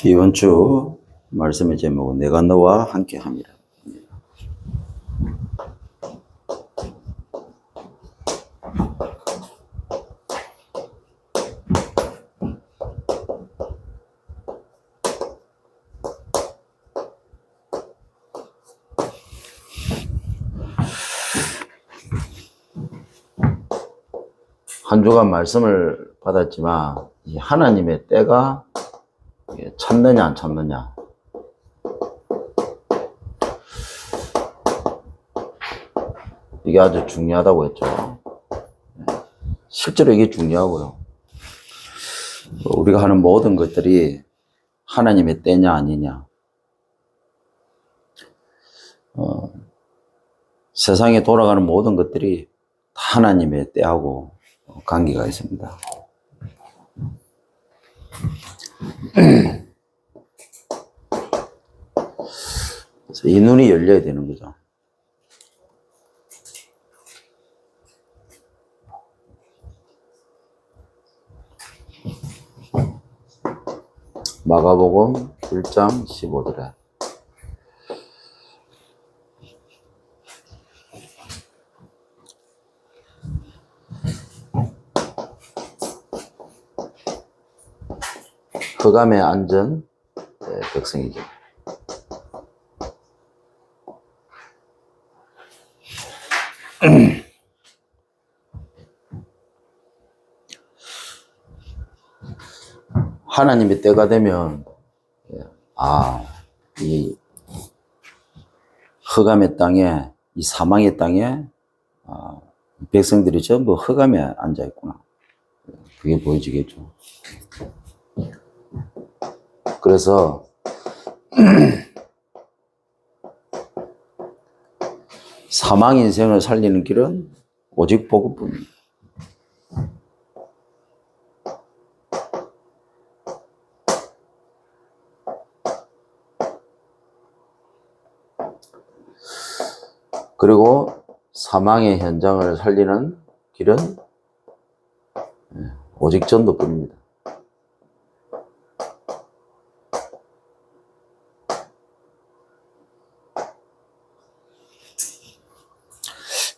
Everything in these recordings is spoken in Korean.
이번 주 말씀의 제목은 내가 너와 함께 함이라. 한 주간 말씀을 받았지만 이 하나님의 때가 참느냐 안 참느냐, 이게 아주 중요하다고 했죠. 실제로 이게 중요하고요. 우리가 하는 모든 것들이 하나님의 때냐 아니냐, 세상에 돌아가는 모든 것들이 다 하나님의 때하고 관계가 있습니다. 그래서 이 눈이 열려야 되는 거죠. 마가복음 1장 15절에 흑암에 앉은 백성이죠. 하나님의 때가 되면 이 흑암의 땅에, 이 사망의 땅에 백성들이 전부 흑암에 앉아 있구나, 그게 보여지겠죠. 그래서 사망 인생을 살리는 길은 오직 복음뿐입니다. 그리고 사망의 현장을 살리는 길은 오직 전도뿐입니다.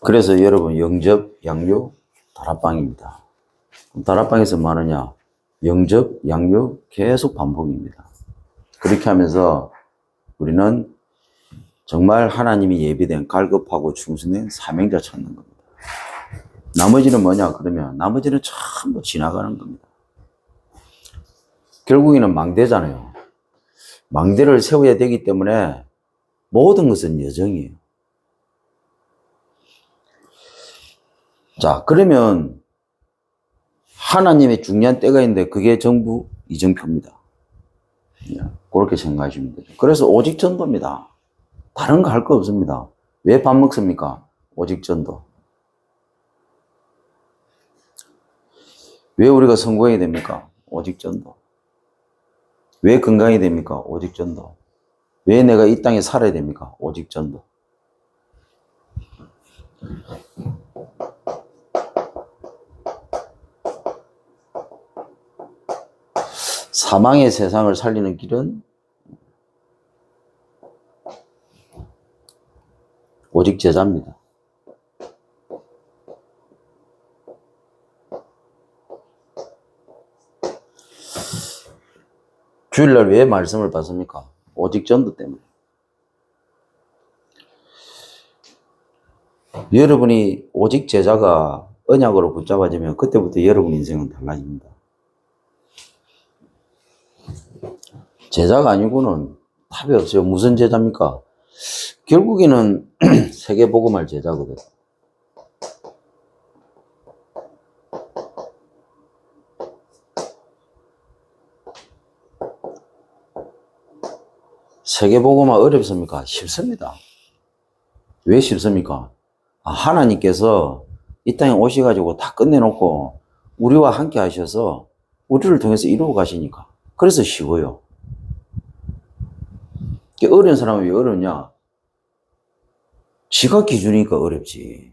그래서 여러분, 영접, 양육, 다락방입니다. 다락방에서 뭐 하느냐? 영접, 양육 계속 반복입니다. 그렇게 하면서 우리는 정말 하나님이 예비된 갈급하고 충성된 사명자 찾는 겁니다. 나머지는 뭐냐 그러면 나머지는 전부 지나가는 겁니다. 결국에는 망대잖아요. 망대를 세워야 되기 때문에 모든 것은 여정이에요. 자, 그러면 하나님의 중요한 때가 있는데 그게 전부 이정표입니다. 그렇게 생각하시면 되죠. 그래서 오직 전도입니다. 다른 거 할 거 없습니다. 왜 밥 먹습니까? 오직 전도. 왜 우리가 성공해야 됩니까? 오직 전도. 왜 건강해야 됩니까? 오직 전도. 왜 내가 이 땅에 살아야 됩니까? 오직 전도. 사망의 세상을 살리는 길은 오직 제자입니다. 주일날 왜 말씀을 받습니까? 오직 전도 때문에. 여러분이 오직 제자가 언약으로 붙잡아지면 그때부터 여러분 인생은 달라집니다. 제자가 아니고는 답이 없어요. 무슨 제자입니까? 결국에는 세계복음할 제자거든. 세계복음화 어렵습니까? 쉽습니다. 왜 쉽습니까? 하나님께서 이 땅에 오셔가지고 다 끝내놓고 우리와 함께 하셔서 우리를 통해서 이루어 가시니까. 그래서 쉬워요. 어려운 사람은 왜 어렵냐? 지가 기준이니까 어렵지.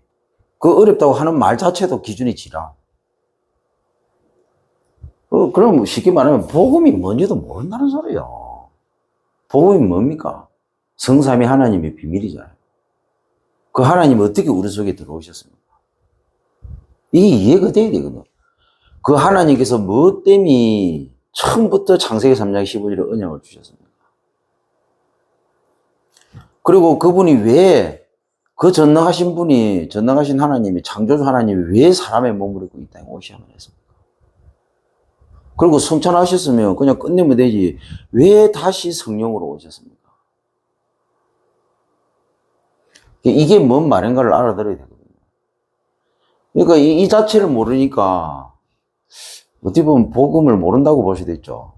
그 어렵다고 하는 말 자체도 기준이 지라. 그럼 쉽게 말하면 복음이 뭔지도 모른다는 소리예요. 복음이 뭡니까? 성삼위 하나님의 비밀이잖아요. 그 하나님이 어떻게 우리 속에 들어오셨습니까? 이게 이해가 돼야 되거든. 그 하나님께서 무엇 때문에 처음부터 창세기 3장 15절에 언약을 주셨습니까? 그리고 그분이 왜, 그 전능하신 하나님이, 창조주 하나님이 왜 사람의 몸을 입고 이 땅에 오시냐고 했습니까? 그리고 성찬하셨으면 그냥 끝내면 되지. 왜 다시 성령으로 오셨습니까? 이게 뭔 말인가를 알아들어야 되거든요. 그러니까 이 자체를 모르니까 어떻게 보면 복음을 모른다고 볼 수도 있죠.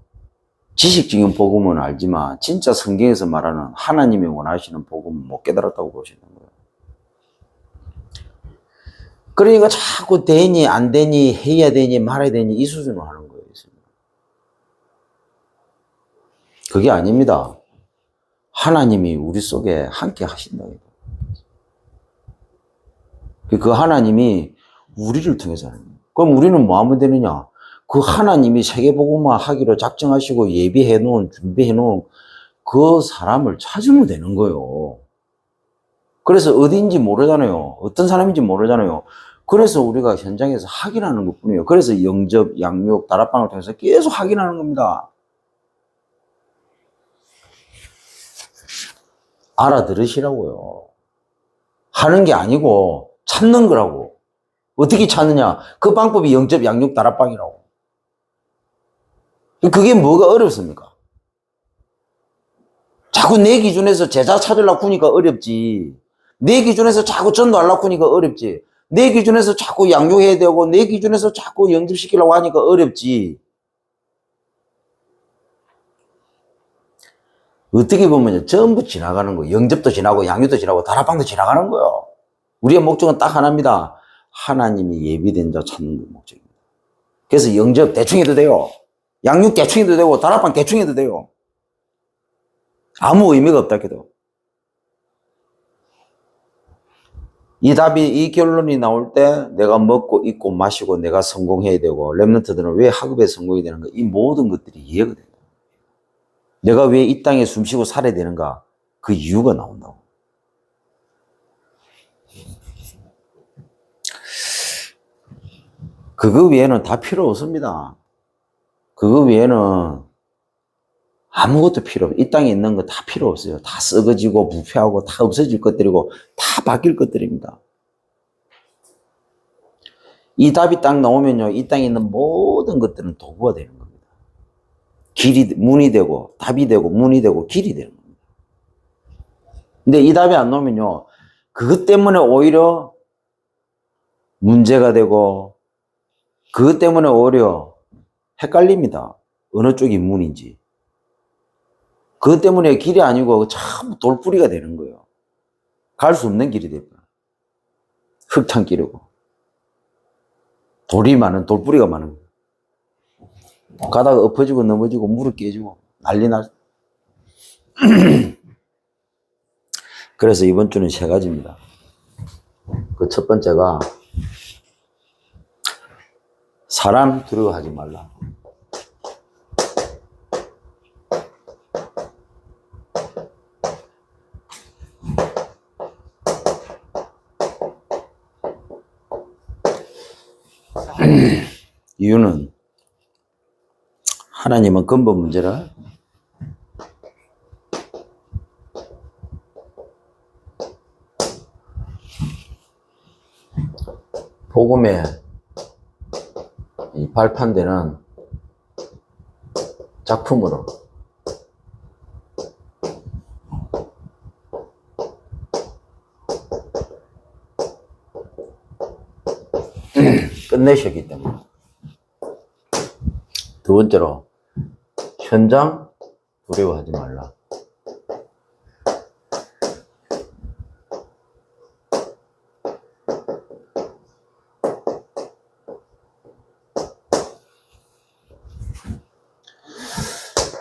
지식적인 복음은 알지만 진짜 성경에서 말하는 하나님이 원하시는 복음은 못 깨달았다고 볼 수 있는 거예요. 그러니까 자꾸 되니 안 되니 해야 되니 말아야 되니 이 수준으로 하는 거예요. 그게 아닙니다. 하나님이 우리 속에 함께 하신다고. 그 하나님이 우리를 통해서 하는 거예요. 그럼 우리는 뭐 하면 되느냐? 그 하나님이 세계복음화 하기로 작정하시고 예비해 놓은, 준비해 놓은 그 사람을 찾으면 되는 거예요. 그래서 어디인지 모르잖아요. 어떤 사람인지 모르잖아요. 그래서 우리가 현장에서 확인하는 것 뿐이에요. 그래서 영접, 양육, 다락방을 통해서 계속 확인하는 겁니다. 알아들으시라고요. 하는 게 아니고 찾는 거라고. 어떻게 찾느냐? 그 방법이 영접, 양육, 다락방이라고. 그게 뭐가 어렵습니까? 자꾸 내 기준에서 제자 찾으려고 하니까 어렵지. 내 기준에서 자꾸 전도하려고 하니까 어렵지. 내 기준에서 자꾸 양육해야 되고 내 기준에서 자꾸 영접시키려고 하니까 어렵지. 어떻게 보면 전부 지나가는 거예요. 영접도 지나고 양육도 지나고 다락방도 지나가는 거예요. 우리의 목적은 딱 하나입니다. 하나님이 예비된 자 찾는 게 목적입니다. 그래서 영접 대충 해도 돼요. 양육 대충 해도 되고 다락방 대충 해도 돼요. 아무 의미가 없다 해도. 이 답이, 이 결론이 나올 때 내가 먹고 입고 마시고 내가 성공해야 되고 랩런트들은 왜 학업에 성공해야 되는가, 이 모든 것들이 이해가 된다. 내가 왜 이 땅에 숨쉬고 살아야 되는가, 그 이유가 나온다고. 그거 외에는 다 필요 없습니다. 그거 외에는 아무것도 필요 없어요. 이 땅에 있는 거 다 필요 없어요. 다 썩어지고 부패하고 다 없어질 것들이고 다 바뀔 것들입니다. 이 답이 딱 나오면요, 이 땅에 있는 모든 것들은 도구가 되는 겁니다. 길이, 문이 되고 답이 되고 문이 되고 길이 되는 겁니다. 근데 이 답이 안 나오면요, 그것 때문에 오히려 문제가 되고 그것 때문에 오히려 헷갈립니다. 어느 쪽이 문인지. 그것 때문에 길이 아니고 참 돌뿌리가 되는 거예요. 갈 수 없는 길이 됩니다. 흙탕길이고 돌이 많은, 돌뿌리가 많은 거예요. 가다가 엎어지고 넘어지고 무릎 깨지고 난리 날. 그래서 이번 주는 세 가지입니다. 그 첫 번째가 사람 두려워하지 말라. 이유는 하나님은 근본 문제를 복음에 이 발판되는 작품으로 끝내셨기 때문에. 두 번째로 현장 두려워하지 말라.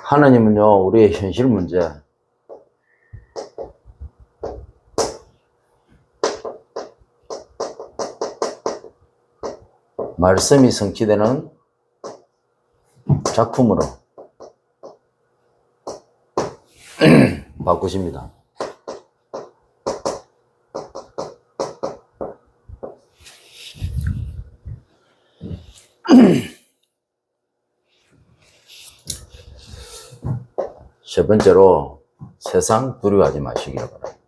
하나님은요, 우리의 현실 문제, 말씀이 성취되는 작품으로 바꾸십니다. 세 번째로 세상 두려워하지 마시기 바랍니다.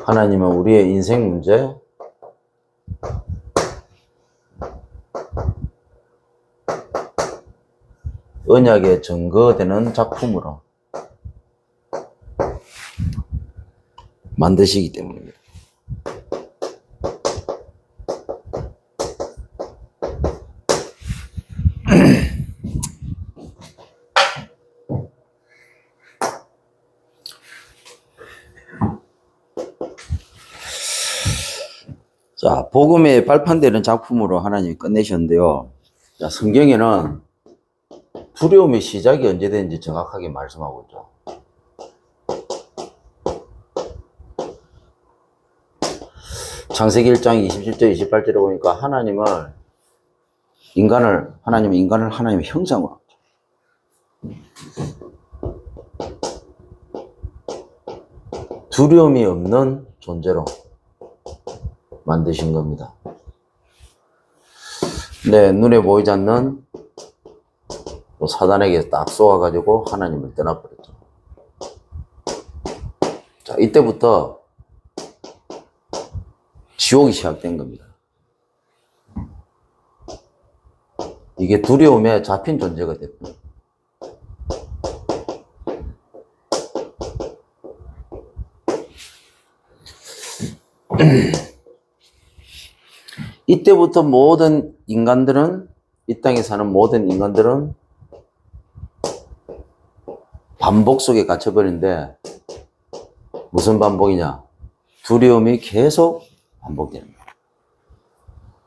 하나님은 우리의 인생 문제, 언약에 증거되는 작품으로 만드시기 때문입니다. 자, 복음에 발판되는 작품으로 하나님이 끝내셨는데요. 자, 성경에는 두려움의 시작이 언제 되는지 정확하게 말씀하고 있죠. 창세기 1장 27절 28절에 보니까 하나님은 인간을 하나님의 형상으로 두려움이 없는 존재로 만드신 겁니다. 네, 눈에 보이지 않는 사단에게 딱 쏘아가지고 하나님을 떠나버렸죠. 자, 이때부터 지옥이 시작된 겁니다. 이게 두려움에 잡힌 존재가 됐다. 이때부터 모든 인간들은, 이 땅에 사는 모든 인간들은 반복 속에 갇혀버리는데, 무슨 반복이냐? 두려움이 계속 반복되는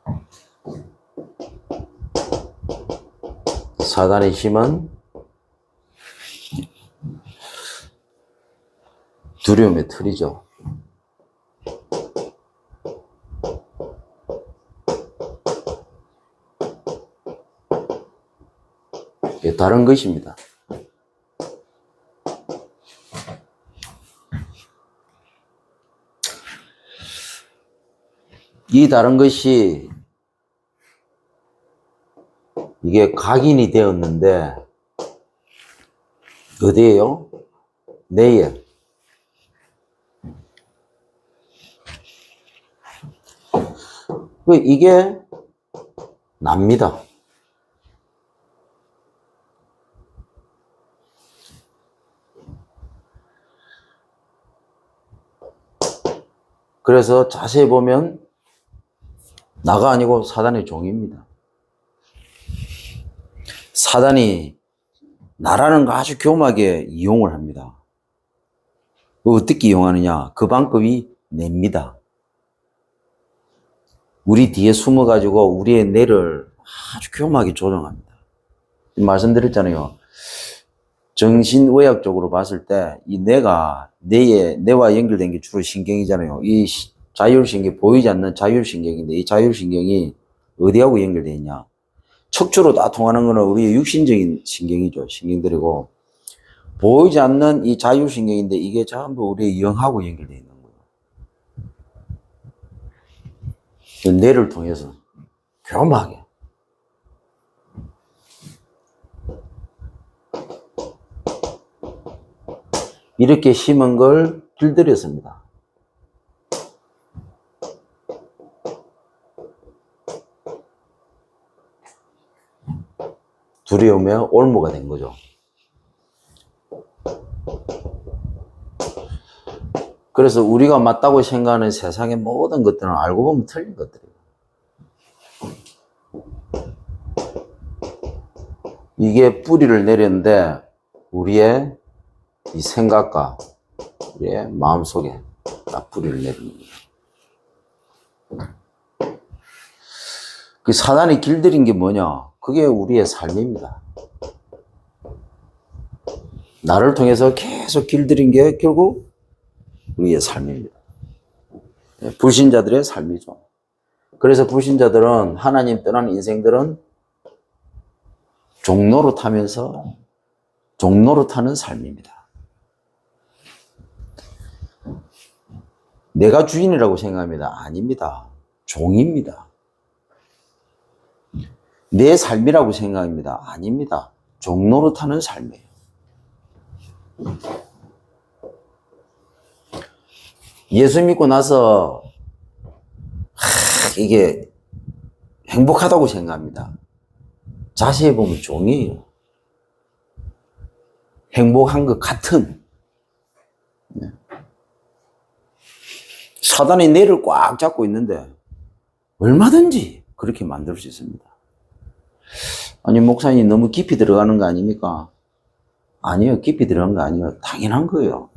거예요. 사단의 힘은 두려움의 틀이죠. 이게 다른 것입니다. 이 다른 것이 이게 각인이 되었는데 어디에요? 뇌에. 이게 납니다. 그래서 자세히 보면 나가 아니고 사단의 종입니다. 사단이 나라는 거 아주 교묘하게 이용을 합니다. 어떻게 이용하느냐? 그 방법이 뇌입니다. 우리 뒤에 숨어가지고 우리의 뇌를 아주 교묘하게 조정합니다. 말씀드렸잖아요. 정신의학적으로 봤을 때 이 뇌와 연결된 게 주로 신경이잖아요. 이 자율신경, 보이지 않는 자율신경인데 이 자율신경이 어디하고 연결되어 있냐? 척추로 다 통하는 거는 우리의 육신적인 신경이죠. 신경들이고 보이지 않는 이 자율신경인데 이게 전부 우리의 영하고 연결되어 있는 거예요. 뇌를 통해서 교묘하게. 이렇게 심은 걸 길들였습니다. 두려움의 올무가 된 거죠. 그래서 우리가 맞다고 생각하는 세상의 모든 것들은 알고 보면 틀린 것들이에요. 이게 뿌리를 내렸는데 우리의 이 생각과 우리의 마음속에 딱 뿌리를 내립니다. 그 사단이 길들인 게 뭐냐? 그게 우리의 삶입니다. 나를 통해서 계속 길들인 게 결국 우리의 삶입니다. 불신자들의 삶이죠. 그래서 불신자들은 하나님 떠난 인생들은 종로로 타면서 종로로 타는 삶입니다. 내가 주인이라고 생각합니다. 아닙니다. 종입니다. 내 삶이라고 생각합니다. 아닙니다. 종로로 타는 삶이에요. 예수 믿고 나서 이게 행복하다고 생각합니다. 자세히 보면 종이에요. 행복한 것 같은. 사단이 내를 꽉 잡고 있는데 얼마든지 그렇게 만들 수 있습니다. 아니, 목사님 너무 깊이 들어가는 거 아닙니까? 아니요, 깊이 들어간 거 아니에요. 당연한 거예요.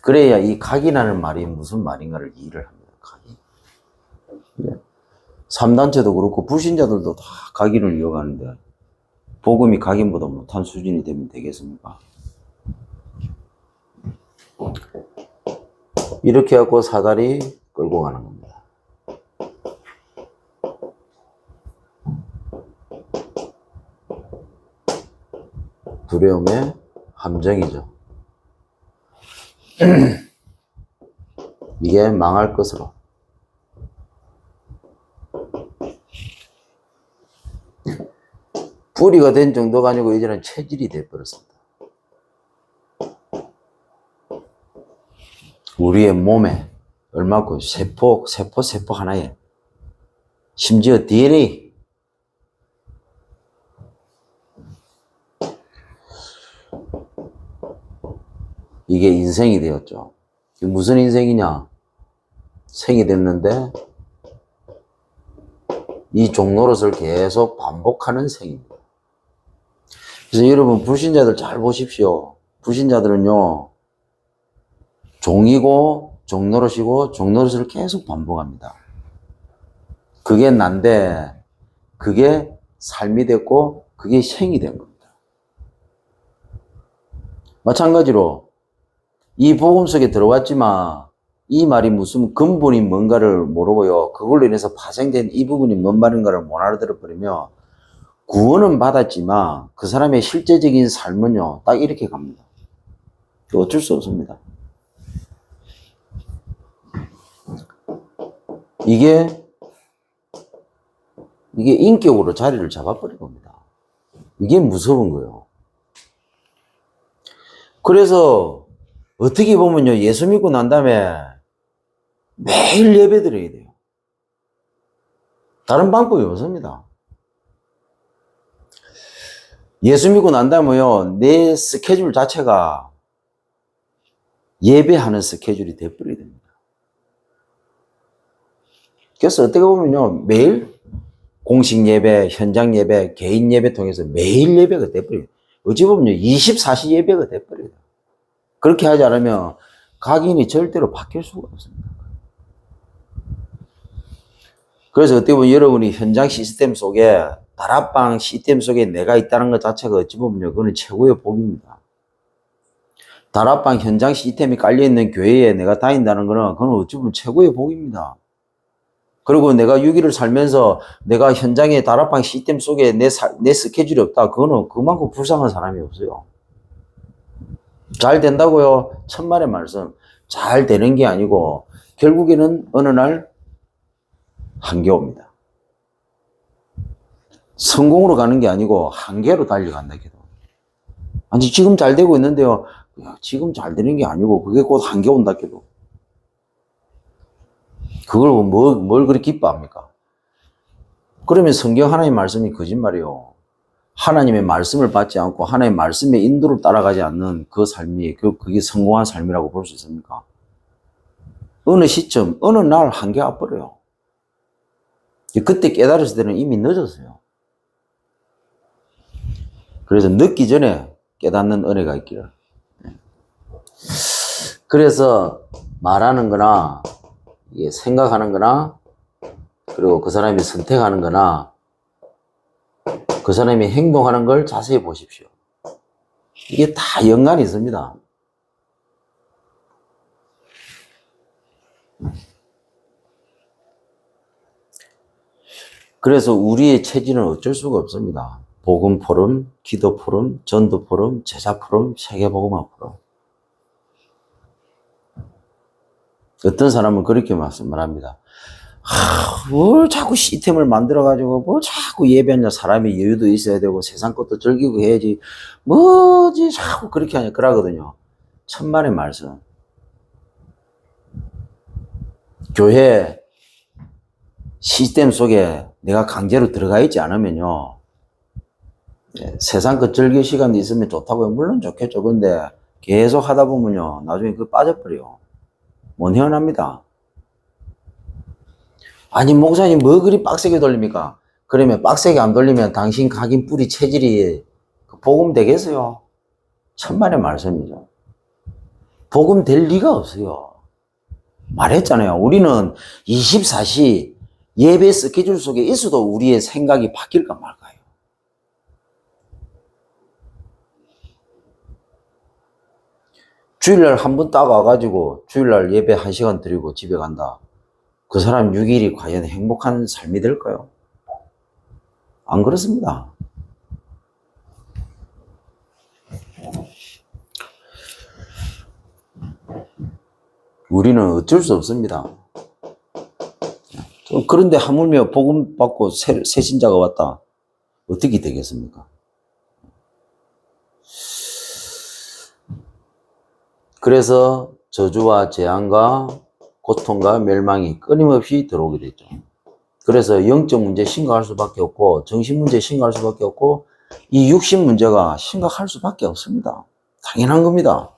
그래야 이 각이라는 말이 무슨 말인가를 이해를 합니다. 각이. 3단체도 그렇고 불신자들도 다 각인을 이어가는데 복음이 각인보다 못한 수준이 되면 되겠습니까? 이렇게 해갖고 사다리 끌고 가는 겁니다. 두려움의 함정이죠. 이게 망할 것으로. 뿌리가 된 정도가 아니고 이제는 체질이 되어버렸습니다. 우리의 몸에 얼마고 세포 하나에 심지어 DNA 이게 인생이 되었죠. 무슨 인생이냐? 생이 됐는데 이 종노릇을 계속 반복하는 생입니다. 그래서 여러분 불신자들 잘 보십시오. 불신자들은요 종이고 종노릇이고 종노릇을 계속 반복합니다. 그게 난데 그게 삶이 됐고 그게 생이 된 겁니다. 마찬가지로 이 복음 속에 들어왔지만 이 말이 무슨 근본이 뭔가를 모르고요. 그걸로 인해서 파생된 이 부분이 뭔 말인가를 못 알아들어 버리면 구원은 받았지만 그 사람의 실제적인 삶은요. 딱 이렇게 갑니다. 어쩔 수 없습니다. 이게 인격으로 자리를 잡아버린 겁니다. 이게 무서운 거예요. 그래서 어떻게 보면요. 예수 믿고 난 다음에 매일 예배 드려야 돼요. 다른 방법이 없습니다. 예수 믿고 난 다음에요. 내 스케줄 자체가 예배하는 스케줄이 돼버리게 됩니다. 그래서 어떻게 보면요. 매일 공식 예배, 현장 예배, 개인 예배 통해서 매일 예배가 돼버려요. 어찌 보면요. 24시 예배가 돼버려요. 그렇게 하지 않으면 각인이 절대로 바뀔 수가 없습니다. 그래서 어떻게 보면 여러분이 현장 시스템 속에 다락방 시스템 속에 내가 있다는 것 자체가 어찌 보면요. 그건 최고의 복입니다. 다락방 현장 시스템이 깔려있는 교회에 내가 다닌다는 거는 그건 어찌 보면 최고의 복입니다. 그리고 내가 6일을 살면서 내가 현장의 다락방 시스템 속에 내 스케줄이 없다. 그거는 그만큼 불쌍한 사람이 없어요. 잘 된다고요? 천만의 말씀. 잘 되는 게 아니고 결국에는 어느 날 한계 옵니다. 성공으로 가는 게 아니고 한계로 달려간다 해도. 아니 지금 잘 되고 있는데요. 지금 잘 되는 게 아니고 그게 곧 한계 온다 해도. 그걸 뭘 그렇게 기뻐합니까? 그러면 성경 하나님의 말씀이 거짓말이에요. 하나님의 말씀을 받지 않고 하나님의 말씀의 인도를 따라가지 않는 그 삶이 그게 성공한 삶이라고 볼 수 있습니까? 어느 시점, 어느 날 한계가 와버려요. 그때 깨달았을 때는 이미 늦었어요. 그래서 늦기 전에 깨닫는 은혜가 있기를. 그래서 말하는 거나 생각하는 거나 그리고 그 사람이 선택하는 거나 그 사람이 행동하는 걸 자세히 보십시오. 이게 다 연관이 있습니다. 그래서 우리의 체질은 어쩔 수가 없습니다. 복음 포럼, 기도 포럼, 전도 포럼, 제자 포럼, 세계복음화 포럼. 어떤 사람은 그렇게 말씀을 합니다. 뭘 자꾸 시스템을 만들어가지고, 뭐 자꾸 예배하냐, 사람이 여유도 있어야 되고, 세상 것도 즐기고 해야지, 뭐지, 자꾸 그렇게 하냐, 그러거든요. 천만의 말씀. 교회 시스템 속에 내가 강제로 들어가 있지 않으면요, 세상 것 즐길 시간도 있으면 좋다고요. 물론 좋겠죠. 근데 계속 하다 보면요, 나중에 그거 빠져버려요. 못 헤어납니다. 아니, 목사님 뭐 그리 빡세게 돌립니까? 그러면 빡세게 안 돌리면 당신 각인 뿌리 체질이 복음 되겠어요? 천만의 말씀이죠. 복음 될 리가 없어요. 말했잖아요. 우리는 24시 예배 스케줄 속에 있어도 우리의 생각이 바뀔까 말까요? 주일날 한 번 딱 와가지고 주일날 예배 1시간 드리고 집에 간다. 그 사람 6일이 과연 행복한 삶이 될까요? 안 그렇습니다. 우리는 어쩔 수 없습니다. 그런데 하물며 복음 받고 새 신자가 왔다. 어떻게 되겠습니까? 그래서 저주와 재앙과 고통과 멸망이 끊임없이 들어오게 됐죠. 그래서 영적 문제 심각할 수밖에 없고, 정신 문제 심각할 수밖에 없고, 이 육신 문제가 심각할 수밖에 없습니다. 당연한 겁니다.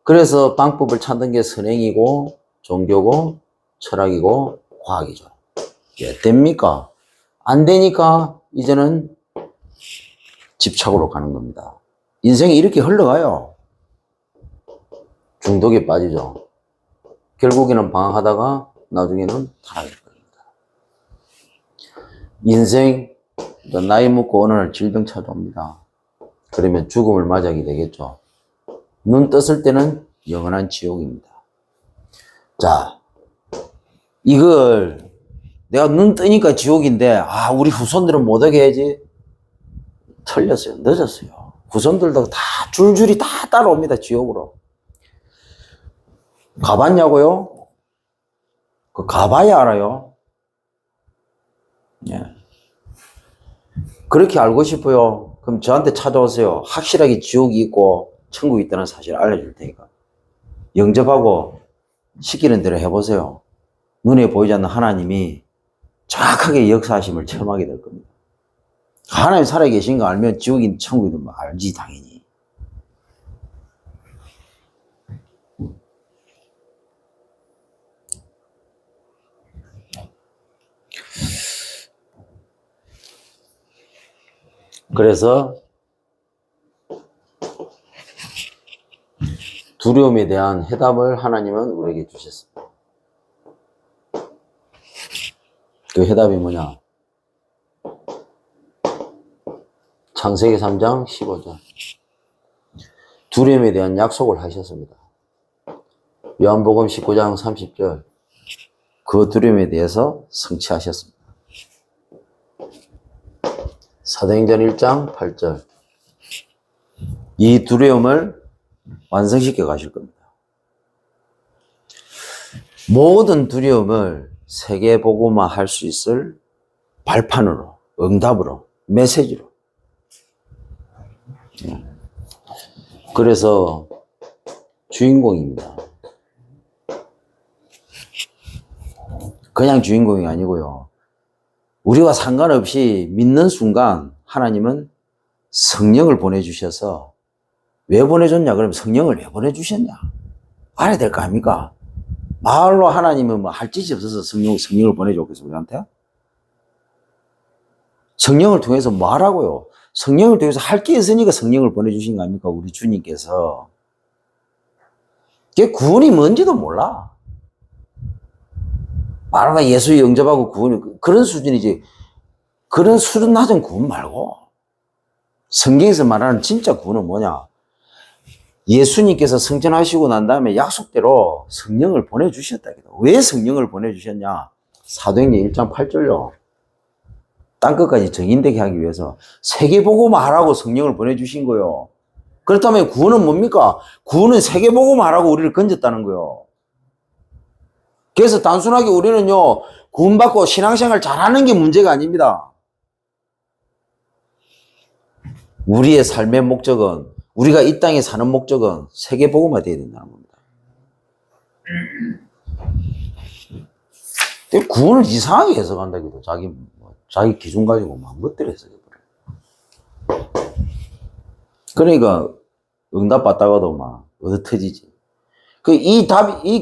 그래서 방법을 찾는 게 선행이고, 종교고, 철학이고, 과학이죠. 왜 됩니까? 안 되니까 이제는 집착으로 가는 겁니다. 인생이 이렇게 흘러가요. 중독에 빠지죠. 결국에는 방황하다가 나중에는 타락할 겁니다. 인생, 나이 먹고 어느 날 질병 찾아옵니다. 그러면 죽음을 맞이하게 되겠죠. 눈 떴을 때는 영원한 지옥입니다. 자, 이걸 내가 눈 뜨니까 지옥인데, 우리 후손들은 못하게 해야지. 틀렸어요. 늦었어요. 후손들도 다 줄줄이 다 따라옵니다. 지옥으로. 가봤냐고요? 그 가봐야 알아요. 예. 그렇게 알고 싶어요. 그럼 저한테 찾아오세요. 확실하게 지옥이 있고 천국이 있다는 사실을 알려줄 테니까. 영접하고 시키는 대로 해보세요. 눈에 보이지 않는 하나님이 정확하게 역사하심을 체험하게 될 겁니다. 하나님 살아계신 거 알면 지옥인 천국이든 뭐 알지 당연히. 그래서 두려움에 대한 해답을 하나님은 우리에게 주셨습니다. 그 해답이 뭐냐? 창세기 3장 15절. 두려움에 대한 약속을 하셨습니다. 요한복음 19장 30절. 그 두려움에 대해서 성취하셨습니다. 사도행전 1장 8절. 이 두려움을 완성시켜 가실 겁니다. 모든 두려움을 세계복음화 할 수 있을 발판으로, 응답으로, 메시지로. 그래서 주인공입니다. 그냥 주인공이 아니고요. 우리와 상관없이 믿는 순간 하나님은 성령을 보내주셔서 왜 보내줬냐? 그러면 성령을 왜 보내주셨냐? 알아야 될 거 아닙니까? 말로 하나님은 뭐 할 짓이 없어서 성령을 보내줬겠어요, 우리한테? 성령을 통해서 뭐 하라고요? 성령을 통해서 할 게 있으니까 성령을 보내주신 거 아닙니까? 우리 주님께서. 그게 구원이 뭔지도 몰라. 말하면 예수 영접하고 구원이 그런 수준이지. 그런 수준 낮은 구원 말고 성경에서 말하는 진짜 구원은 뭐냐? 예수님께서 승천하시고 난 다음에 약속대로 성령을 보내주셨다. 왜 성령을 보내주셨냐? 사도행전 1장 8절요. 땅끝까지 정인되게 하기 위해서 세계복음화 하라고 성령을 보내주신 거요. 그렇다면 구원은 뭡니까? 구원은 세계복음화 하라고 우리를 건졌다는 거요. 그래서 단순하게 우리는요, 구원받고 신앙생활 잘하는 게 문제가 아닙니다. 우리의 삶의 목적은, 우리가 이 땅에 사는 목적은 세계복음화 되어야 된다는 겁니다. 구원을 이상하게 해석한다기도 자기 기준 가지고 막 멋대로 해석해버려요. 그러니까 응답받다가도 막 얻어터지지. 이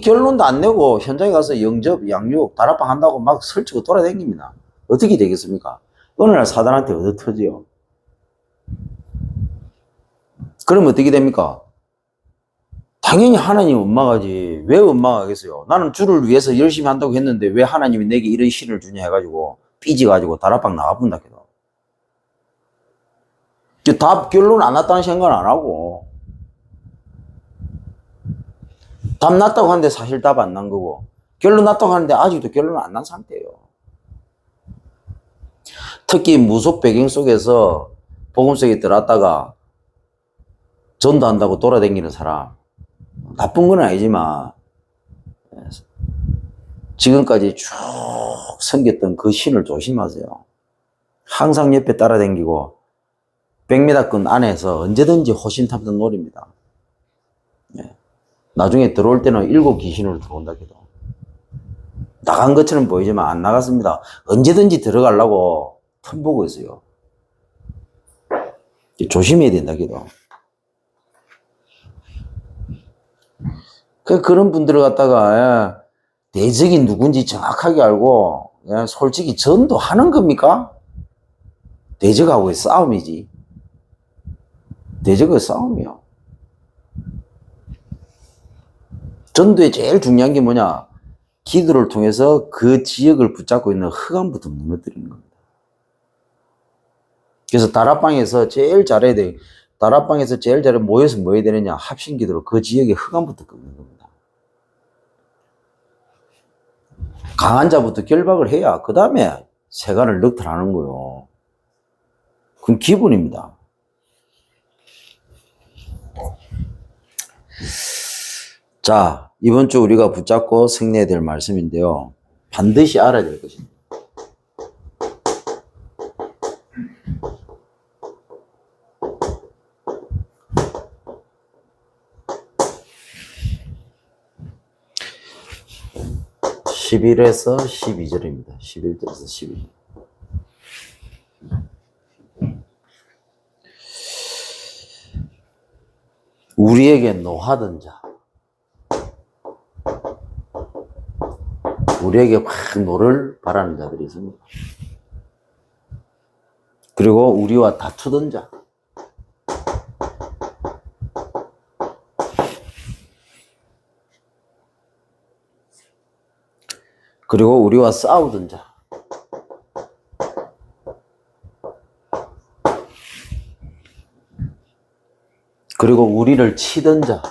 결론도 안 내고 현장에 가서 영접, 양육, 다락방 한다고 막 설치고 돌아다닙니다. 어떻게 되겠습니까? 어느 날 사단한테 얻어터지요. 그러면 어떻게 됩니까? 당연히 하나님 원망하지. 왜 원망하겠어요? 나는 주를 위해서 열심히 한다고 했는데 왜 하나님이 내게 이런 시를 주냐 해가지고 삐져가지고 다락방 나가본다 해도. 답 결론 안 났다는 생각은 안 하고 답 났다고 하는데 사실 답 안 난 거고 결론 났다고 하는데 아직도 결론 안 난 상태예요. 특히 무속 배경 속에서 복음 속에 들어왔다가 전도한다고 돌아다니는 사람 나쁜 건 아니지만 지금까지 쭉 섬겼던 그 신을 조심하세요. 항상 옆에 따라다니고 100m권 안에서 언제든지 호신탐탐 노립니다. 나중에 들어올 때는 7 귀신으로 들어온다 해도 나간 것처럼 보이지만 안 나갔습니다. 언제든지 들어가려고 틈 보고 있어요. 조심해야 된다 해도. 그런 분들을 갖다가 대적이 누군지 정확하게 알고 솔직히 전도하는 겁니까? 대적하고의 싸움이지. 대적의 싸움이요. 전도에 제일 중요한 게 뭐냐? 기도를 통해서 그 지역을 붙잡고 있는 흑암부터 무너뜨리는 겁니다. 그래서 다락방에서 제일 잘해야 돼. 다락방에서 제일 잘해 모여서 뭐 해야 되느냐? 합심 기도로 그 지역의 흑암부터 끊는 겁니다. 강한 자부터 결박을 해야 그 다음에 세간을 넉탈하는 거요. 그건 기본입니다. 자, 이번 주 우리가 붙잡고 승리해야 될 말씀인데요. 반드시 알아야 될 것입니다. (11에서 12절입니다) 11절에서 12절. 우리에게 노하던 자, 우리에게 확 노를 바라는 자들이 있습니다. 그리고 우리와 다투던 자, 그리고 우리와 싸우던 자, 그리고 우리를 치던 자,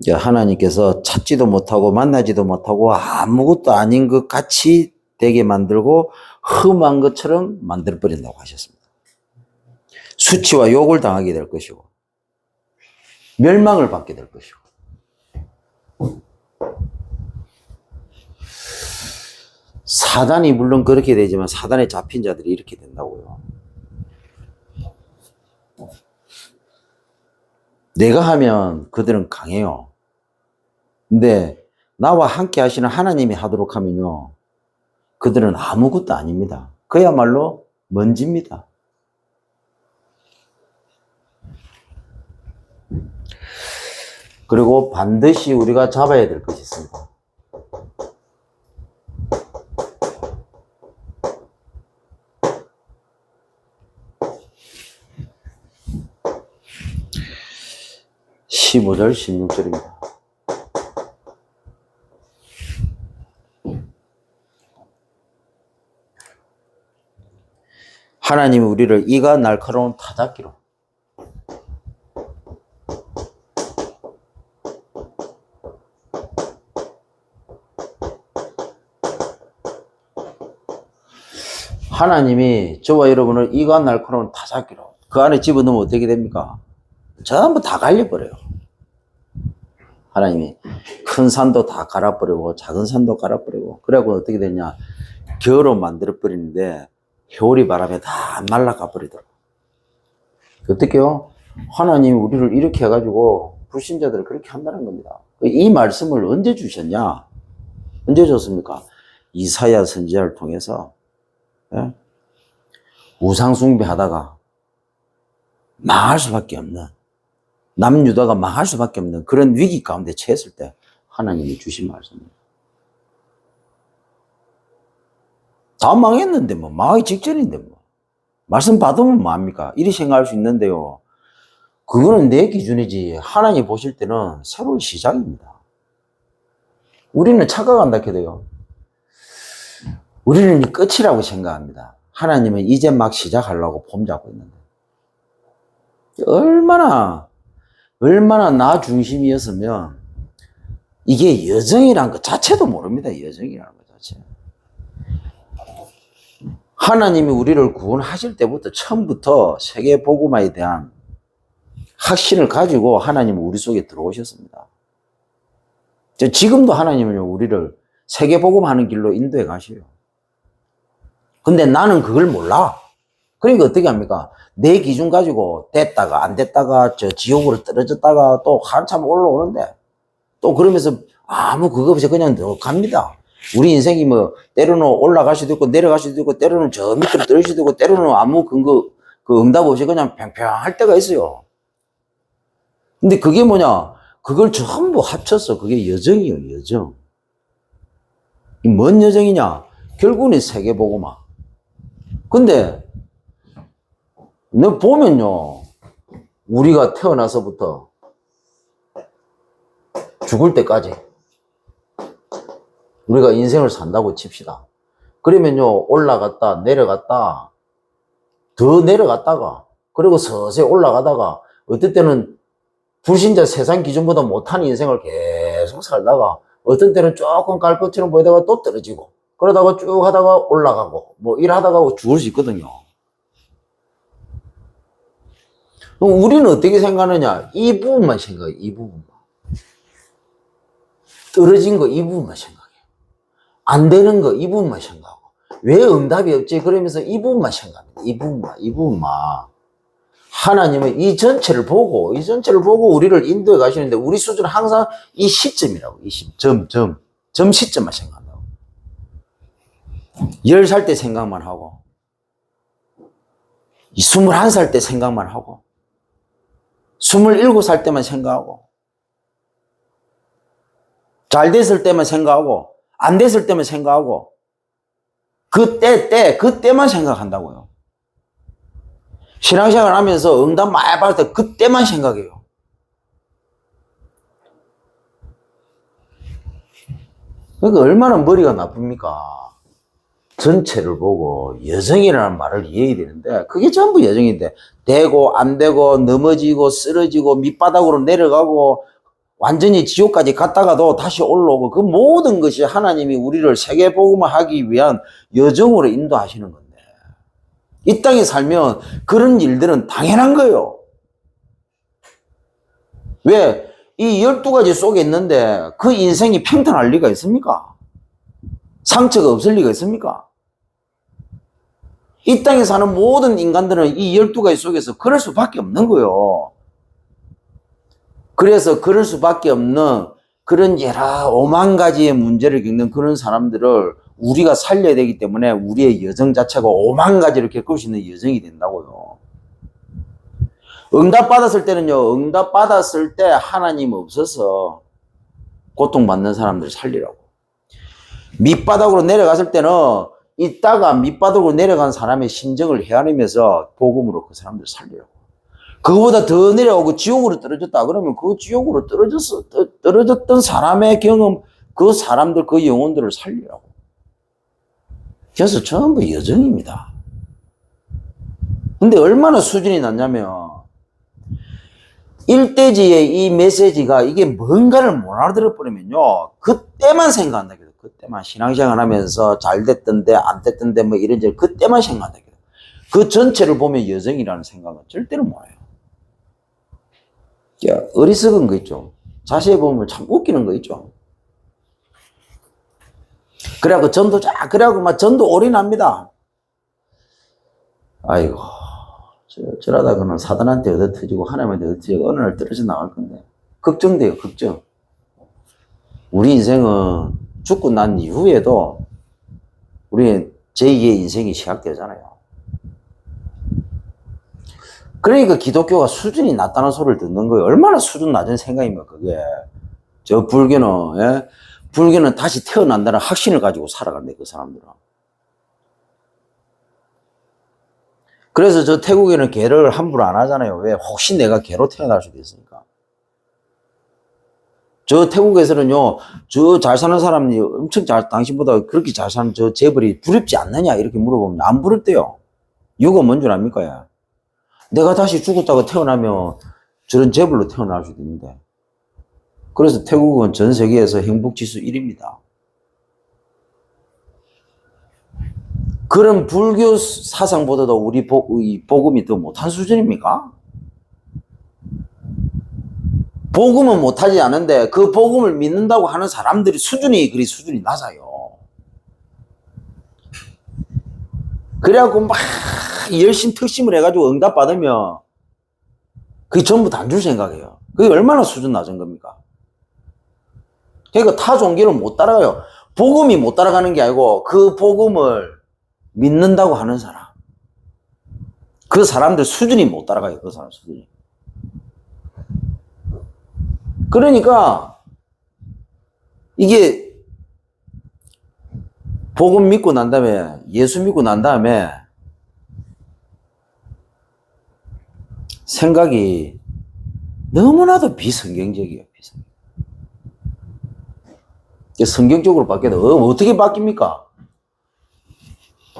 하나님께서 찾지도 못하고 만나지도 못하고 아무것도 아닌 것 같이 되게 만들고 흠한 것처럼 만들어버린다고 하셨습니다. 수치와 욕을 당하게 될 것이고 멸망을 받게 될 것이고 사단이 물론 그렇게 되지만 사단에 잡힌 자들이 이렇게 된다고요. 내가 하면 그들은 강해요. 근데 나와 함께 하시는 하나님이 하도록 하면요. 그들은 아무것도 아닙니다. 그야말로 먼지입니다. 그리고 반드시 우리가 잡아야 될 것이 있습니다. (15절) (16절입니다) 하나님이 우리를 이가 날카로운 타작기로 하나님이 저와 여러분을 이가 날카로운 타작기로 그 안에 집어넣으면 어떻게 됩니까? 전부 다 갈려버려요. 하나님이 큰 산도 다 갈아버리고 작은 산도 갈아버리고 그래갖고 어떻게 되냐, 겨로 만들어버리는데 겨울이 바람에 다 말라가 버리더라고. 어떻게요? 하나님이 우리를 이렇게 해가지고 불신자들을 그렇게 한다는 겁니다. 이 말씀을 언제 주셨냐? 언제 줬습니까? 이사야 선지자를 통해서. 예? 우상 숭배하다가 망할 수밖에 없는, 남유다가 망할 수밖에 없는 그런 위기 가운데 처했을 때 하나님이 주신 말씀입니다. 다 망했는데 뭐, 망하기 직전인데 뭐, 말씀 받으면 뭐합니까? 이리 생각할 수 있는데요, 그거는 내 기준이지 하나님 보실 때는 새로운 시작입니다. 우리는 착각한다 해도요, 우리는 끝이라고 생각합니다. 하나님은 이제 막 시작하려고 폼 잡고 있는데, 얼마나 나 중심이었으면 이게 여정이란 것 자체도 모릅니다. 여정이라는 것 자체. 하나님이 우리를 구원하실 때부터 처음부터 세계 복음화에 대한 확신을 가지고 하나님은 우리 속에 들어오셨습니다. 지금도 하나님은 우리를 세계 복음하는 길로 인도해 가셔요. 근데 나는 그걸 몰라. 그러니까 어떻게 합니까? 내 기준 가지고 됐다가 안 됐다가 저 지옥으로 떨어졌다가 또 한참 올라오는데 또 그러면서 아무 그거 없이 그냥 갑니다. 우리 인생이 뭐 때로는 올라갈 수도 있고 내려갈 수도 있고 때로는 저 밑으로 떨어질 수도 있고 때로는 아무 근거 그 응답 없이 그냥 평평할 때가 있어요. 근데 그게 뭐냐? 그걸 전부 합쳐서 그게 여정이에요. 여정. 뭔 여정이냐? 결국은 세계복음화. 근데 너 보면요, 우리가 태어나서부터 죽을 때까지 우리가 인생을 산다고 칩시다. 그러면요, 올라갔다 내려갔다 더 내려갔다가 그리고 서서히 올라가다가 어떨 때는 불신자 세상 기준보다 못한 인생을 계속 살다가 어떤 때는 조금 깔것처럼 보이다가 또 떨어지고 그러다가 쭉 하다가 올라가고 뭐 일하다가 죽을 수 있거든요. 그럼 우리는 어떻게 생각하느냐? 이 부분만 생각해. 이 부분만. 떨어진 거 이 부분만 생각해. 안 되는 거 이 부분만 생각하고. 왜 응답이 없지? 그러면서 이 부분만 생각합니다. 이 부분만. 하나님은 이 전체를 보고 우리를 인도해 가시는데 우리 수준은 항상 이 시점이라고. 이 시점, 점 시점만 생각한다고. 10살 때 생각만 하고 21살 때 생각만 하고 27살 때만 생각하고 잘 됐을 때만 생각하고 안 됐을 때만 생각하고 그때만 생각한다고요. 신앙생활 하면서 응답 많이 받을 때 그때만 생각해요. 그러니까 얼마나 머리가 나쁩니까? 전체를 보고 여정이라는 말을 이해해야 되는데 그게 전부 여정인데 되고 안 되고 넘어지고 쓰러지고 밑바닥으로 내려가고 완전히 지옥까지 갔다가도 다시 올라오고 그 모든 것이 하나님이 우리를 세계복음화 하기 위한 여정으로 인도하시는 건데 이 땅에 살면 그런 일들은 당연한 거예요. 왜? 이 12가지 속에 있는데 그 인생이 평탄할 리가 있습니까? 상처가 없을 리가 있습니까? 이 땅에 사는 모든 인간들은 이 12가지 속에서 그럴 수밖에 없는 거예요. 그래서 그럴 수밖에 없는 그런 여러 5만 가지의 문제를 겪는 그런 사람들을 우리가 살려야 되기 때문에 우리의 여정 자체가 5만 가지를 겪을 수 있는 여정이 된다고요. 응답 받았을 때는요, 응답 받았을 때 하나님 없어서 고통받는 사람들 살리라고. 밑바닥으로 내려갔을 때는 이따가 밑바닥으로 내려간 사람의 심정을 헤아리면서 복음으로 그 사람들 살리라고. 그거보다 더 내려오고 지옥으로 떨어졌다 그러면 그 지옥으로 떨어졌던 사람의 경험, 그 사람들, 그 영혼들을 살리라고. 그래서 전부 여정입니다. 근데 얼마나 수준이 낮냐면, 일대지의 이 메시지가 이게 뭔가를 못 알아들어버리면요, 그때만 생각한다. 그때만 신앙생활 하면서 잘 됐던데, 안 됐던데, 뭐 이런저런 그때만 생각한다. 그 전체를 보면 여정이라는 생각은 절대로 못 해요. 어리석은 거 있죠. 자세히 보면 참 웃기는 거 있죠. 그래갖고 그래갖고 막 전도 올인합니다. 아이고, 저러다가는 사단한테 얻어 터지고 하나님한테 얻어 터지고 어느 날 떨어져 나갈 건데. 걱정돼요, 걱정. 우리 인생은 죽고 난 이후에도 우리 제2의 인생이 시작되잖아요. 그러니까 기독교가 수준이 낮다는 소리를 듣는 거예요. 얼마나 수준 낮은 생각입니까, 그게. 저 불교는, 예? 불교는 다시 태어난다는 확신을 가지고 살아간대, 그 사람들은. 그래서 저 태국에는 개를 함부로 안 하잖아요. 왜? 혹시 내가 개로 태어날 수도 있으니까. 저 태국에서는요, 저 잘 사는 사람이 엄청 당신보다 그렇게 잘 사는 저 재벌이 부럽지 않느냐? 이렇게 물어보면 안 부럽대요. 이유가 뭔 줄 압니까? 야? 내가 다시 죽었다가 태어나면 저런 재벌로 태어날 수도 있는데. 그래서 태국은 전 세계에서 행복지수 1위입니다. 그런 불교 사상보다도 우리 복음이 더 못한 수준입니까? 복음은 못하지 않은데 그 복음을 믿는다고 하는 사람들이 수준이 낮아요. 그래갖고 막 열심히 특심을 해가지고 응답받으면 그게 전부 다 안 줄 생각이에요. 그게 얼마나 수준 낮은 겁니까? 그러니까 타 종교는 못 따라가요. 복음이 못 따라가는 게 아니고 그 복음을 믿는다고 하는 사람. 그 사람들 수준이 못 따라가요. 그 사람 수준이. 그러니까 이게 복음 믿고 난 다음에 예수 믿고 난 다음에 생각이 너무나도 비성경적이에요. 성경적으로 바뀌어도 어떻게 바뀝니까?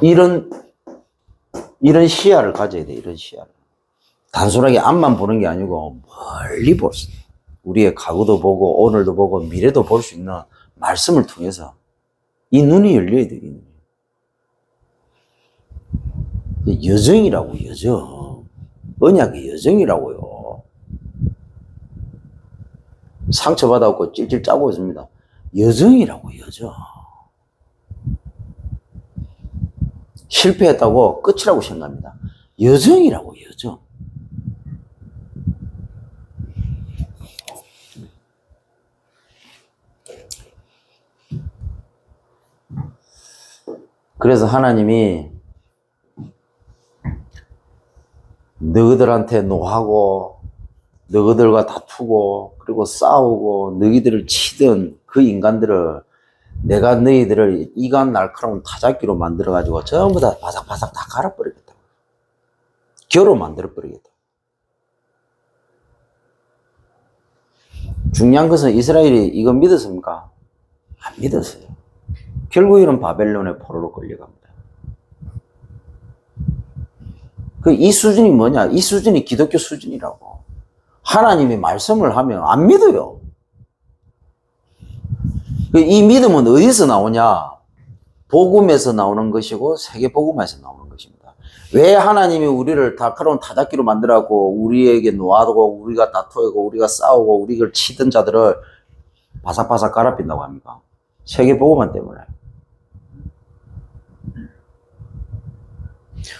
이런 시야를 가져야 돼. 이런 시야를. 단순하게 앞만 보는 게 아니고 멀리 볼 수 있어요. 우리의 과거도 보고 오늘도 보고 미래도 볼 수 있는 말씀을 통해서 이 눈이 열려야 돼. 여정이라고, 여정. 언약의 여정이라고요. 상처받았고 찔찔 짜고 있습니다. 여정이라고, 여정. 실패했다고 끝이라고 생각합니다. 여정이라고, 여정. 그래서 하나님이 너희들한테 노하고 너희들과 다투고 그리고 싸우고 너희들을 치던 그 인간들을 내가 너희들을 이간 날카로운 타작기로 만들어가지고 전부 다 바삭바삭 다 갈아버리겠다. 겨로 만들어버리겠다. 중요한 것은 이스라엘이 이거 믿었습니까? 안 믿었어요. 결국에는 바벨론의 포로로 끌려갑니다. 이 수준이 뭐냐? 이 수준이 기독교 수준이라고. 하나님이 말씀을 하면 안 믿어요. 이 믿음은 어디서 나오냐? 복음에서 나오는 것이고 세계복음에서 나오는 것입니다. 왜 하나님이 우리를 날카로운 타작기로 만들었고 우리에게 놓아두고 우리가 다투고 우리가 싸우고 우리를 치던 자들을 바삭바삭 갈아핀다고 합니까? 세계복음만 때문에.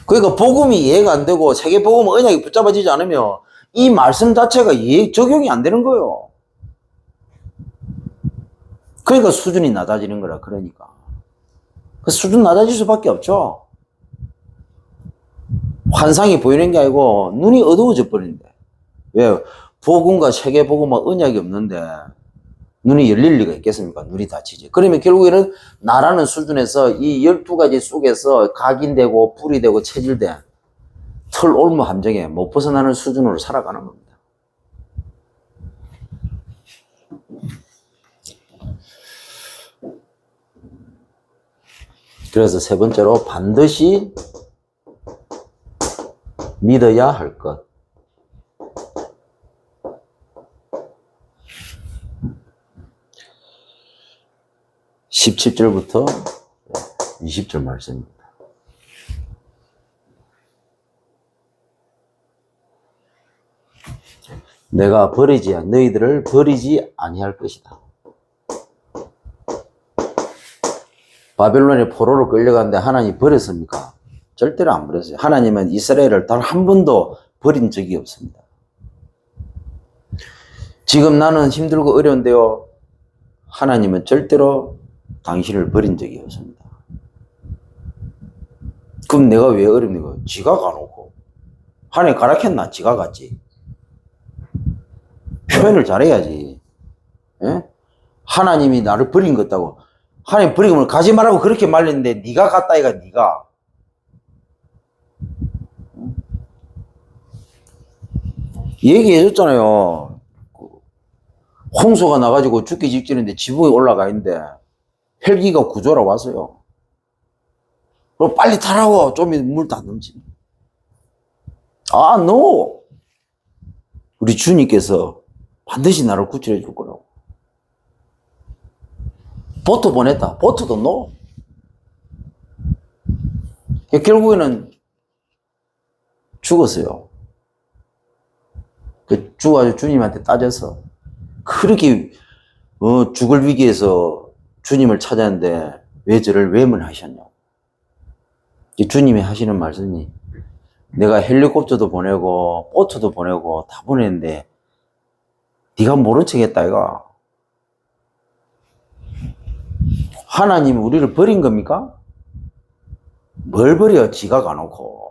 그러니까 복음이 이해가 안 되고 세계복음 언약이 붙잡아지지 않으면 이 말씀 자체가 적용이 안 되는 거예요. 그러니까 수준이 낮아지는 거라. 그러니까 그 수준 낮아질 수밖에 없죠. 환상이 보이는 게 아니고 눈이 어두워져 버리는데. 왜? 복음과 세계복음과 언약이 없는데 눈이 열릴 리가 있겠습니까? 눈이 닫히지. 그러면 결국에는 나라는 수준에서 이 12가지 속에서 각인되고 불이 되고 체질된 털 올무 함정에 못 벗어나는 수준으로 살아가는 겁니다. 그래서 세 번째로 반드시 믿어야 할 것. 17절부터 20절 말씀입니다. 내가 너희들을 버리지 아니할 것이다. 바벨론의 포로로 끌려갔는데 하나님이 버렸습니까? 절대로 안 버렸어요. 하나님은 이스라엘을 단 한 번도 버린 적이 없습니다. 지금 나는 힘들고 어려운데요. 하나님은 절대로 당신을 버린 적이 없습니다. 그럼 내가 왜 어렵니까? 지가 가놓고. 하나님 가라켰나? 지가 갔지. 표현을 잘해야지. 예? 하나님이 나를 버린 것 같다고. 하나님 버리면 가지 말라고 그렇게 말렸는데 네가 갔다 이가 네가. 얘기해줬잖아요. 홍수가 나가지고 죽기 직전인데 지붕에 올라가 있는데 헬기가 구조하러 왔어요. 그럼 빨리 타라고. 좀 물 다 넘치네. 아, no. 우리 주님께서 반드시 나를 구출해 줄 거라고. 보트 보냈다. 보트도 no. 결국에는 죽었어요. 죽어가지고 주님한테 따져서 그렇게 죽을 위기에서 주님을 찾았는데 왜 저를 외면하셨냐고. 주님이 하시는 말씀이 내가 헬리콥터도 보내고 보트도 보내고 다 보냈는데 네가 모른 척 했다 이거. 하나님이 우리를 버린 겁니까? 뭘 버려? 지가 가놓고.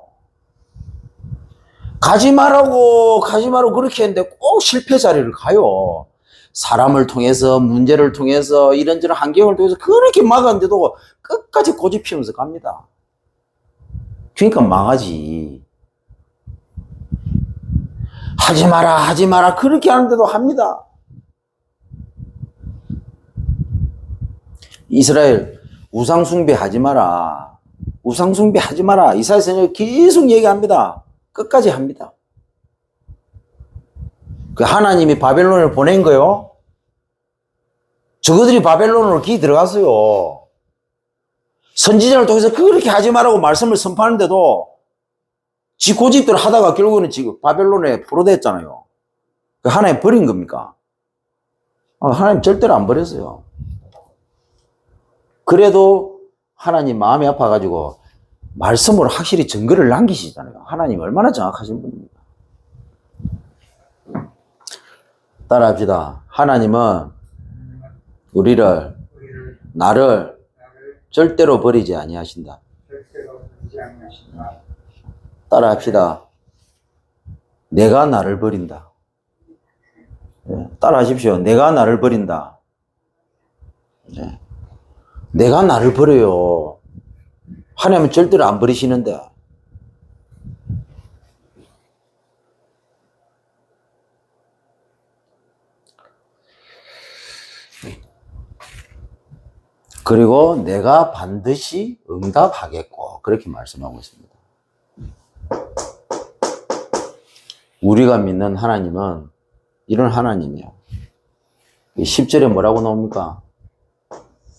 가지 말라고 그렇게 했는데 꼭 실패 자리를 가요. 사람을 통해서, 문제를 통해서, 이런저런 환경을 통해서 그렇게 막았는데도 끝까지 고집피우면서 갑니다. 그러니까 망하지. 하지 마라 그렇게 하는데도 합니다. 이스라엘 우상숭배 하지 마라. 우상숭배 하지 마라. 이스라엘 선생님 계속 얘기합니다. 끝까지 합니다. 그 하나님이 바벨론을 보낸 거요. 저거들이 바벨론으로 기 들어갔어요. 선지자를 통해서 그렇게 하지 말라고 말씀을 선포하는데도 지 고집대로 하다가 결국에는 지금 바벨론에 포로됐잖아요. 그 하나님 버린 겁니까? 하나님 절대로 안 버렸어요. 그래도 하나님 마음이 아파가지고 말씀으로 확실히 증거를 남기시잖아요. 하나님 얼마나 정확하신 분입니까? 따라합시다. 하나님은 나를 절대로 버리지 아니하신다. 따라합시다. 내가 나를 버린다. 따라하십시오. 내가 나를 버린다. 내가 나를 버려요. 하나님은 절대로 안 버리시는데. 그리고 내가 반드시 응답하겠고 그렇게 말씀하고 있습니다. 우리가 믿는 하나님은 이런 하나님이에요. 10절에 뭐라고 나옵니까?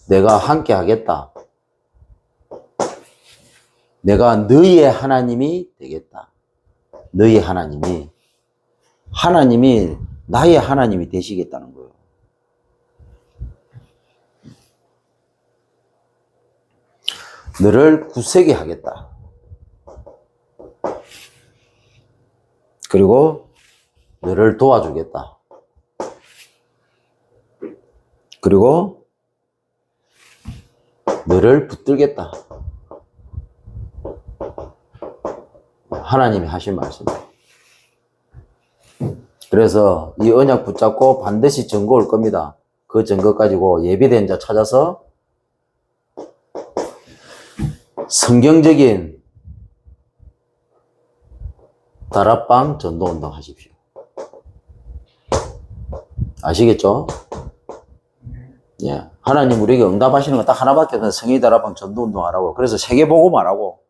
내가 함께 하겠다. 내가 너희의 하나님이 되겠다. 너희의 하나님이 나의 하나님이 되시겠다는 거예요. 너를 굳세게 하겠다. 그리고 너를 도와주겠다. 그리고 너를 붙들겠다. 하나님이 하신 말씀이에요. 그래서 이 언약 붙잡고 반드시 증거 올 겁니다. 그 증거 가지고 예비된 자 찾아서 성경적인 다락방 전도운동 하십시오. 아시겠죠? 예. 하나님 우리에게 응답하시는 거 딱 하나밖에 없어요. 성의 다락방 전도운동 하라고. 그래서 세계복음 하라고.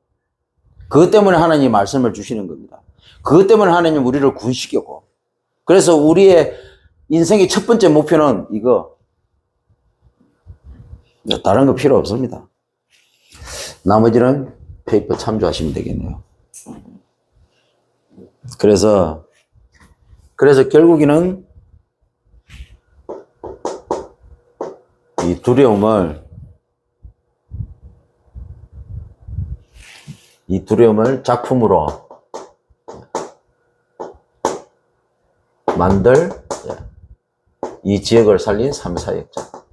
그것 때문에 하나님이 말씀을 주시는 겁니다. 그것 때문에 하나님 우리를 구원시켰고. 그래서 우리의 인생의 첫 번째 목표는 이거. 다른 거 필요 없습니다. 나머지는 페이퍼 참조하시면 되겠네요. 그래서 결국에는 이 두려움을 작품으로 만들 이 지역을 살린 3사역자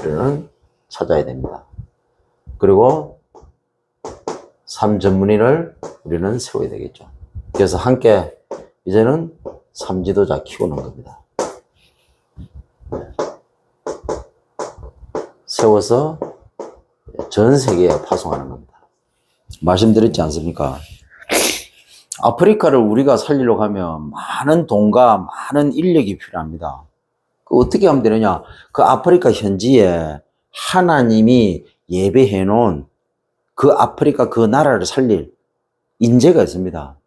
우리는 찾아야 됩니다. 그리고 3전문인을 우리는 세워야 되겠죠. 그래서 함께 이제는 3지도자 키우는 겁니다. 세워서 전 세계에 파송하는 겁니다. 말씀드렸지 않습니까? 아프리카를 우리가 살리려고 하면 많은 돈과 많은 인력이 필요합니다. 어떻게 하면 되느냐? 그 아프리카 현지에 하나님이 예배해 놓은 그 아프리카 그 나라를 살릴 인재가 있습니다.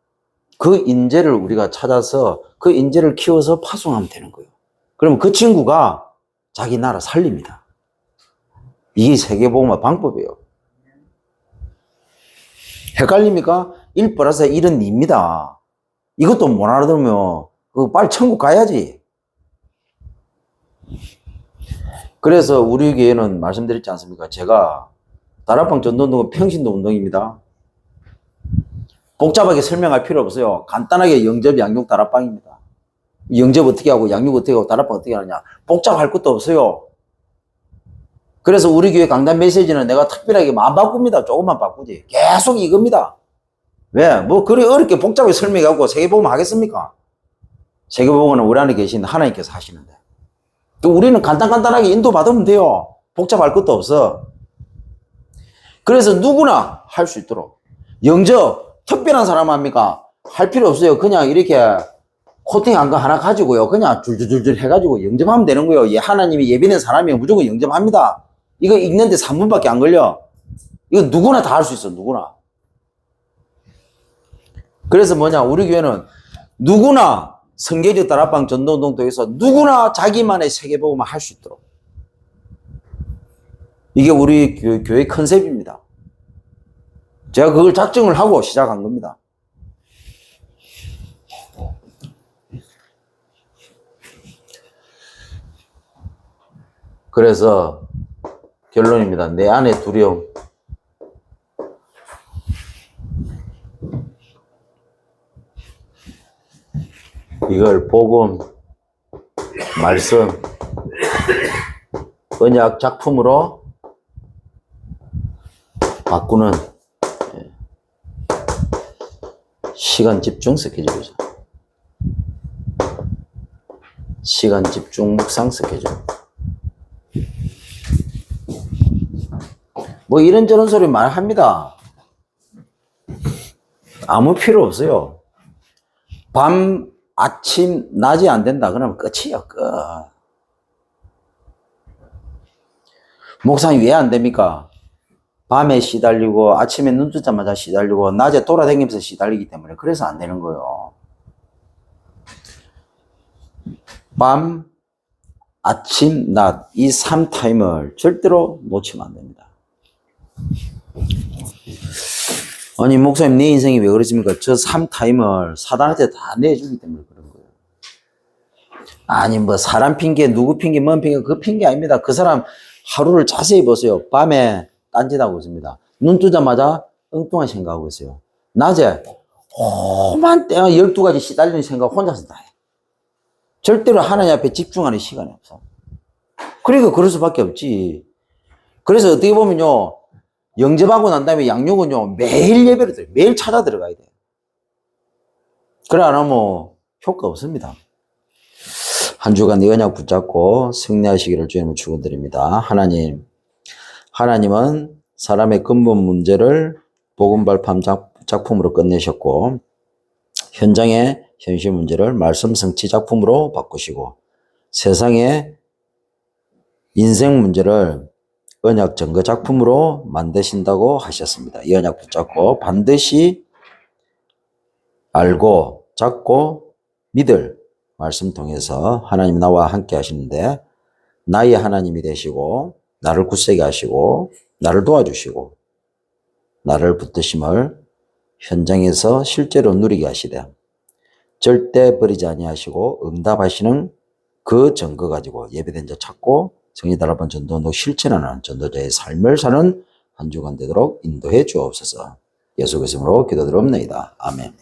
그 인재를 우리가 찾아서 그 인재를 키워서 파송하면 되는 거예요. 그러면 그 친구가 자기 나라 살립니다. 이게 세계복음화 방법이에요. 헷갈립니까? 1 플러스 1은 2입니다. 이것도 못 알아들으면 빨리 천국 가야지. 그래서 우리 교회는 말씀드렸지 않습니까? 제가 다락방 전도운동은 평신도 운동입니다. 복잡하게 설명할 필요 없어요. 간단하게 영접, 양육, 다락방입니다. 영접 어떻게 하고 양육 어떻게 하고 다락방 어떻게 하느냐. 복잡할 것도 없어요. 그래서 우리 교회 강단 메시지는 내가 특별하게 안 바꿉니다. 조금만 바꾸지. 계속 이겁니다. 왜? 뭐 그리 어렵게 복잡하게 설명하고 세계복음 하겠습니까? 세계복음은 우리 안에 계신 하나님께서 하시는데. 또 우리는 간단하게 인도받으면 돼요. 복잡할 것도 없어. 그래서 누구나 할 수 있도록. 영접, 특별한 사람 합니까? 할 필요 없어요. 그냥 이렇게 코팅한 거 하나 가지고요. 그냥 줄줄줄 해가지고 영접하면 되는 거예요. 하나님이 예비된 사람이면 무조건 영접합니다. 이거 읽는데 3분밖에 안 걸려. 이거 누구나 다 할 수 있어. 누구나. 그래서 뭐냐? 우리 교회는 누구나 성계적 다락방 전도운동 통해서 누구나 자기만의 세계복음을 할 수 있도록. 이게 우리 교회 컨셉입니다. 제가 그걸 작정을 하고 시작한 겁니다. 그래서 결론입니다. 내 안에 두려움. 이걸 복음, 말씀, 언약 작품으로 바꾸는 시간 집중 스케줄이죠. 시간 집중 묵상 스케줄. 뭐 이런저런 소리 말합니다. 아무 필요 없어요. 밤, 아침, 낮이 안 된다. 그러면 끝이에요. 끝. 묵상이 왜 안 됩니까? 밤에 시달리고 아침에 눈 뜨자마자 시달리고 낮에 돌아다니면서 시달리기 때문에 그래서 안 되는 거예요. 밤, 아침, 낮 이 3타임을 절대로 놓치면 안 됩니다. 아니 목사님 내 인생이 왜 그러십니까? 저 3타임을 사단한테 다 내주기 때문에 그런 거예요. 아니 뭐 사람 핑계 누구 핑계 뭔 핑계 그 핑계 아닙니다. 그 사람 하루를 자세히 보세요. 밤에 딴짓하고 있습니다. 눈 뜨자마자 엉뚱한 생각하고 있어요. 낮에 험한 때가 12가지 시달리는 생각 혼자서 다 해. 절대로 하나님 앞에 집중하는 시간이 없어. 그러니까 그럴 수밖에 없지. 그래서 어떻게 보면요. 영접하고 난 다음에 양육은요. 매일 예배를 드려요. 매일 찾아 들어가야 돼요. 그래 안 하면 효과 없습니다. 한 주간 이 언약 붙잡고 승리하시기를 주님을 축원드립니다. 하나님은 사람의 근본 문제를 복음 발판 작품으로 끝내셨고 현장의 현실 문제를 말씀 성취 작품으로 바꾸시고 세상의 인생 문제를 언약 증거 작품으로 만드신다고 하셨습니다. 이 언약 붙잡고 반드시 알고 잡고 믿을 말씀 통해서 하나님 나와 함께 하시는데 나의 하나님이 되시고 나를 굳세게 하시고 나를 도와주시고 나를 붙드심을 현장에서 실제로 누리게 하시되 절대 버리지 아니하시고 응답하시는 그 증거 가지고 예배된 자 찾고 성리 다락방 전도도 실천하는 전도자의 삶을 사는 한 주간 되도록 인도해 주옵소서. 예수 그리스도로 기도드립니다. 아멘.